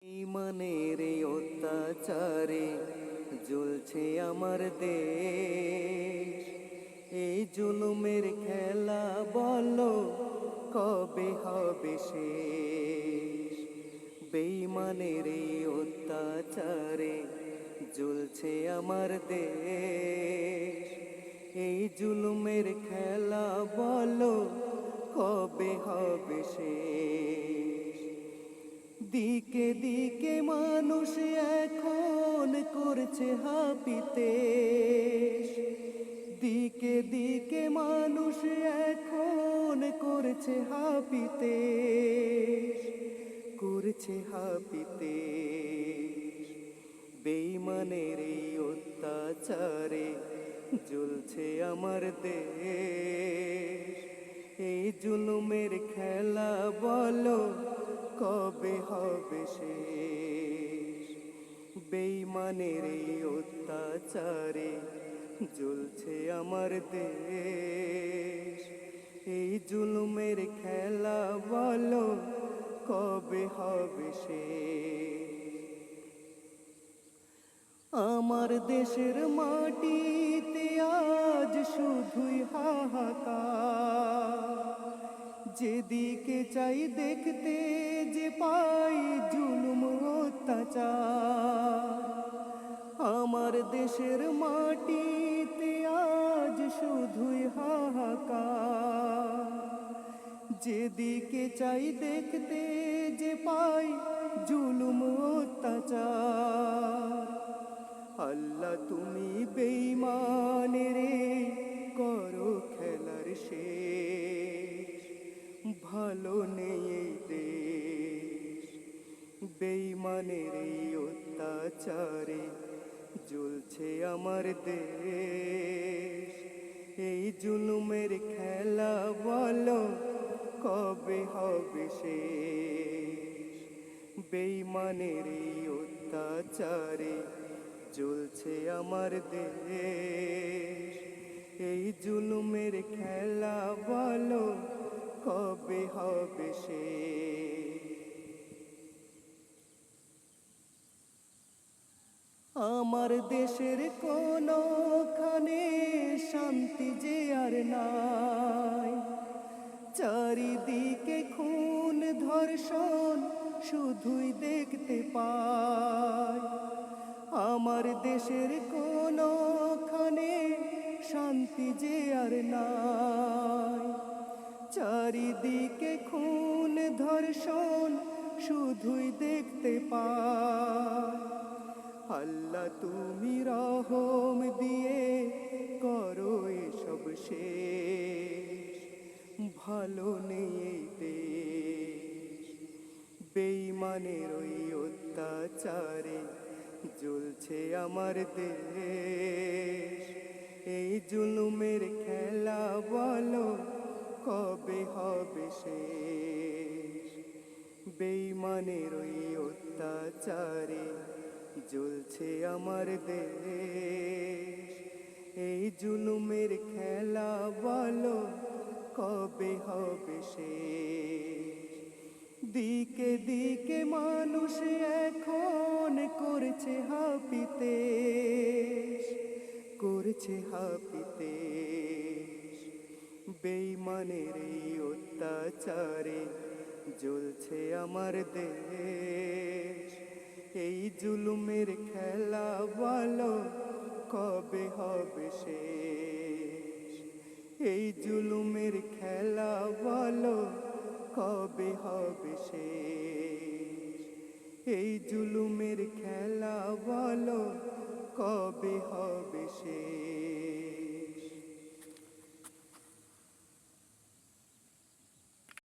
ইমানের এই অত্যাচারে জ্বলছে আমার দেশ। এই জুলুমের খেলা বলো কবে হবে শেষ? বেঈমানের এই অত্যাচারে জ্বলছে আমার দেশ। এই জুলুমের খেলা বলো কবে হবে শেষ? দিকে দিকে মানুষ এখন করছে হাপিতেশ। দিকে দিকে মানুষ এখন করছে হাপিতেশ, করছে হাপিতেশ। বেঈমানের এই অত্যাচারে জ্বলছে আমার দেশ। এই জুলুমের খেলা বলো কবে হবে শেষ? বেঈমানের এই অত্যাচারে জ্বলছে আমার দেশ। এই জুলুমের খেলা বলো কবে হবে শেষ? আমার দেশের মাটিতে আজ শুধুই হাহাকার। যেদিকে চাই দেখতে যে পাই জুলুম অত্যাচার। আমার দেশের মাটিতে আজ শুধুই হাহাকার। যেদিকে চাই দেখতে যে পাই জুলুম অত্যাচার। আল্লাহ তুমি বেঈমানের করো খেলার শেষ। ভালো নেই এই দেশ। বেঈমানের এই অত্যাচারে জ্বলছে আমার দেশ। এই জুলুমের খেলা বলো কবে হবে শেষ? বেঈমানের এই অত্যাচারে জ্বলছে আমার দেশ। এই জুলুমের খেলা বলো কবে হবে শেষ? আমার দেশের কোনখানে শান্তি যে আর নাই। চারিদিকে খুন ধর্ষণ শুধুই দেখতে পাই। আমার দেশের কোনখানে শান্তি যে আর নাই। চারিদিকে খুন ধর্ষণ শুধুই দেখতে পাই। আল্লাহ তুমি রহম দিয়ে করো এসব শেষ। ভালো নেই এই দেশ। বেঈমানের ওই অত্যাচারে জ্বলছে আমার দেশ। এই জুলুমের খেলা বলো কবে হবে শেষ? বেঈমানের ওই অত্যাচারে জ্বলছে আমার দেশ। এই জুলুমের খেলা বলো কবে হবে শেষ? দিকে দিকে মানুষ এখন করছে হাপিতেশ, করছে হাপিতেশ। বেঈমানের এই অত্যাচারে জ্বলছে আমার দেশ। এই জুলুমের খেলা বলো কবে হবে শেষ? এই জুলুমের খেলা বলো কবে হবে শেষ? এই জুলুমের খেলা বলো কবে হবে শেষ?